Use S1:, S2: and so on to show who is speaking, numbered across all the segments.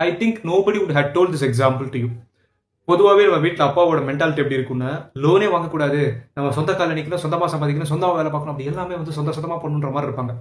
S1: I think nobody would had told this example to you. பொதுவாகவே நம்ம வீட்டில் அப்பாவோட மென்டாலிட்டி எப்படி இருக்குன்னா, லோனே வாங்கக்கூடாது, நம்ம சொந்த கால நிற்கணும், சொந்தமாக சம்பாதிக்கணும், சொந்தமாக வேலை பார்க்கணும், அப்படி எல்லாமே வந்து சொந்தமாக பண்ணுன்ற மாதிரி இருப்பாங்க.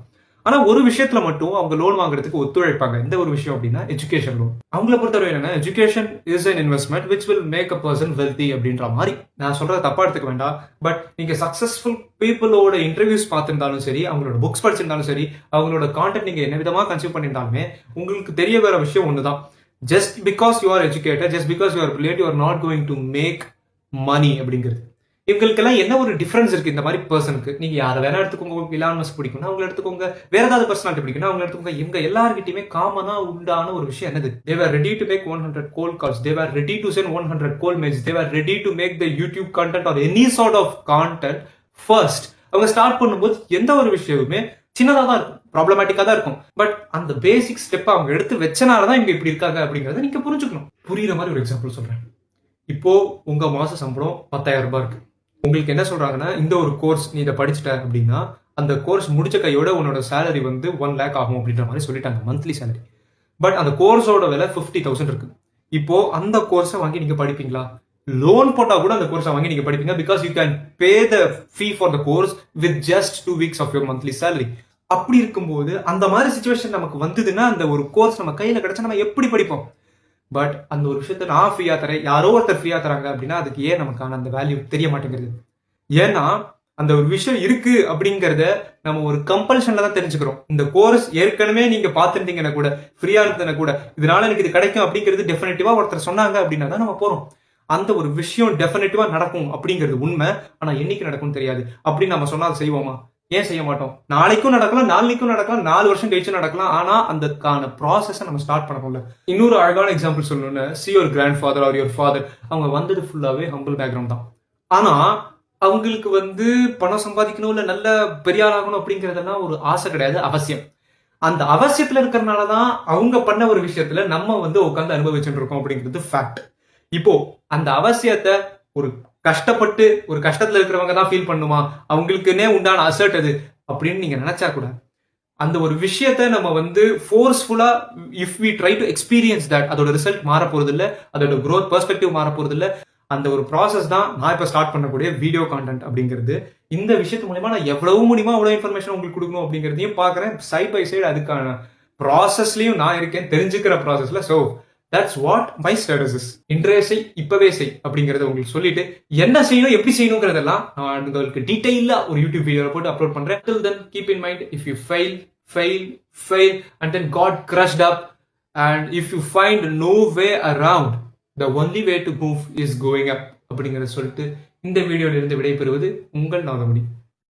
S1: ஆனா ஒரு விஷயத்துல மட்டும் அவங்க லோன் வாங்குறதுக்கு ஒத்துழைப்பாங்க. எந்த ஒரு விஷயம் அப்படின்னா எஜுகேஷன் லோன். அவங்கள பொறுத்தவரை என்னன்னா, education is an investment which will make a person wealthy அப்படின்ற மாதிரி. நான் சொல்றத தப்பா எடுத்துக்க வேண்டாம். பட் நீங்க சக்சஸ்ஃபுல் பீப்புளோட இன்டர்வியூஸ் பார்த்திருந்தாலும் சரி, அவங்களோட புக்ஸ் படிச்சிருந்தாலும் சரி, அவங்களோட கான்டென்ட் நீங்க என்ன விதமா கன்சியூம் பண்ணியிருந்தாலுமே உங்களுக்கு தெரிய வர விஷயம் ஒண்ணுதான். Just because you are educated, just because you are brilliant, you are not going to make money அப்படிங்கிறது. இவங்களுக்கெல்லாம் என்ன ஒரு டிஃபரன்ஸ் இருக்கு இந்த மாதிரி பர்சனுக்கு? நீங்க யாரை வேணா எடுத்துக்கோங்க, உங்களுக்கு இலான் மஸ்க் பிடிக்கும்னா அவங்களை எடுத்துக்கோங்க, வேற ஏதாவது பர்சனாலிட்டி பிடிக்கும்னா அவங்களை எடுத்துக்கோங்க. இவங்க எல்லாருக்கிட்டையுமே காமனா உண்டான ஒரு விஷயம் என்னது? they were ready to make 100 cold calls, they were ready to send 100 cold mails, they were ready to make the YouTube content or any sort of content first. அவங்க ஸ்டார்ட் பண்ணும்போது எந்த ஒரு விஷயமுமே சின்னதா தான் இருக்கும், ப்ராப்ளமேட்டிக்கா தான் இருக்கும். பட் அந்த பேசிக் ஸ்டெப் அவங்க எடுத்து வச்சனாலதான் இவங்க இப்படி இருக்காங்க அப்படிங்கறத நீங்க புரிஞ்சுக்கணும். புரியுற மாதிரி ஒரு எக்ஸாம்பிள் சொல்றேன். இப்போ உங்க மாச சம்பளம் 10,000 ரூபாய் இருக்கு. உங்களுக்கு என்ன சொல்றாங்கன்னா, இந்த ஒரு கோர்ஸ் நீ இதை படிச்சுட்ட அப்படின்னா அந்த கோர்ஸ் முடிச்ச கையோட உன்னோட சேலரி வந்து 1 lakh ஆகும் அப்படின்ற மாதிரி சொல்லிட்டாங்க, மந்த்லி சேலரி. பட் அந்த கோர்ஸோட விலை 50,000 இருக்கு. இப்போ அந்த கோர்ஸை வாங்கி நீங்க படிப்பீங்களா? லோன் போட்டா கூட அந்த கோர்ஸை வாங்கி நீங்க படிப்பீங்க, because you can pay the fee for the course with just 2 weeks of your monthly salary. அப்படி இருக்கும்போது அந்த மாதிரி சிச்சுவேஷன் நமக்கு வந்ததுன்னா, அந்த ஒரு கோர்ஸ் நம்ம கையில கிடைச்சா நம்ம எப்படி படிப்போம்? பட் அந்த ஒரு விஷயத்த நான் ஃப்ரீயா தரேன், யாரோ ஒருத்தர் ஃப்ரீயா தராங்க அப்படின்னா அதுக்கு ஏன் நமக்கான அந்த வேல்யூ தெரிய மாட்டேங்கிறது? ஏன்னா அந்த ஒரு விஷயம் இருக்கு அப்படிங்கறத நம்ம ஒரு கம்பல்ஷன்ல தான் தெரிஞ்சுக்கிறோம். இந்த கோர்ஸ் ஏற்கனவே நீங்க பாத்துருந்தீங்கன்னா கூட, ஃப்ரீயா இருந்ததுன்னா கூட, இதனால எனக்கு இது கிடைக்கும் அப்படிங்கிறது டெஃபினட்டிவா ஒருத்தர் சொன்னாங்க அப்படின்னா தான் நம்ம போறோம். அந்த ஒரு விஷயம் டெஃபினட்டிவா நடக்கும் அப்படிங்கிறது உண்மை. ஆனா என்னைக்கு நடக்கும்னு தெரியாது. அப்படின்னு நம்ம சொன்னா அதை செய்வோமா? ஏன் செய்ய மாட்டோம்? நாளைக்கும் நடக்கலாம், நாளைக்கும் நடக்கலாம், 4 வருஷம் கழிச்சு நடக்கலாம். ஆனா அதுக்கான ப்ராசஸை நம்ம ஸ்டார்ட் பண்ணணும்ல. இன்னொரு அழகான எக்ஸாம்பிள் சொல்லணும்னு, see your grandfather or your father, அவங்க வந்தது ஃபுல்லாவே ஹம்பிள் பேக்ரவுண்ட் தான். ஆனா அவங்களுக்கு வந்து பணம் சம்பாதிக்கணும், இல்ல நல்ல பெரிய ஆளாகணும் அப்படிங்கறதெல்லாம் ஒரு ஆசை கிடையாது, அவசியம். அந்த அவசியத்துல இருக்கிறனாலதான் அவங்க பண்ண ஒரு விஷயத்துல நம்ம வந்து உட்காந்து அனுபவிச்சுட்டு இருக்கோம் அப்படிங்கிறது ஃபேக்ட். இப்போ அந்த அவசியத்தை ஒரு கஷ்டப்பட்டு ஒரு கஷ்டத்துல இருக்கிறவங்க தான் ஃபீல் பண்ணுமா, அவங்களுக்குன்னே உண்டான அசர்ட் அது அப்படின்னு நீங்க நினைச்சா கூட, அந்த ஒரு விஷயத்தை நம்ம வந்து ஃபோர்ஸ்ஃபுல்லா if we try to experience that, அதோட ரிசல்ட் மாற போறது இல்ல, அதோட growth பெர்ஸ்பெக்டிவ் மாற போறது இல்ல. அந்த ஒரு ப்ராசஸ் தான் நான் இப்ப ஸ்டார்ட் பண்ணக்கூடிய வீடியோ கான்டென்ட் அப்படிங்கிறது. இந்த விஷயத்து மூலமா நான் எவ்வளவு முடியுமா அவ்வளவு இன்ஃபர்மேஷன் உங்களுக்கு கொடுக்கணும் அப்படிங்கிறதையும் பாக்குறேன். சைட் பை சைடு அதுக்கான ப்ராசஸ்லயும் நான் இருக்கேன், தெரிஞ்சுக்கிற ப்ராசஸ்ல. So that's what my status is. இன்றைய செய், இப்பவே செய் அப்படிங்கறத உங்களுக்கு சொல்லிட்டு, என்ன செய்யணும் எப்படி செய்யணுங்கிறதெல்லாம் நான் உங்களுக்கு டீடைலா ஒரு யூடியூப் வீடியோல போட்டு அப்லோட் பண்றேன். Till then keep in mind, if you fail and then got crushed up, and if you find no way around, the only way to move is going up அப்படிங்கறத சொல்லிட்டு இந்த வீடியோல இருந்து விடைபெறுவது உங்கள் நாகமணி.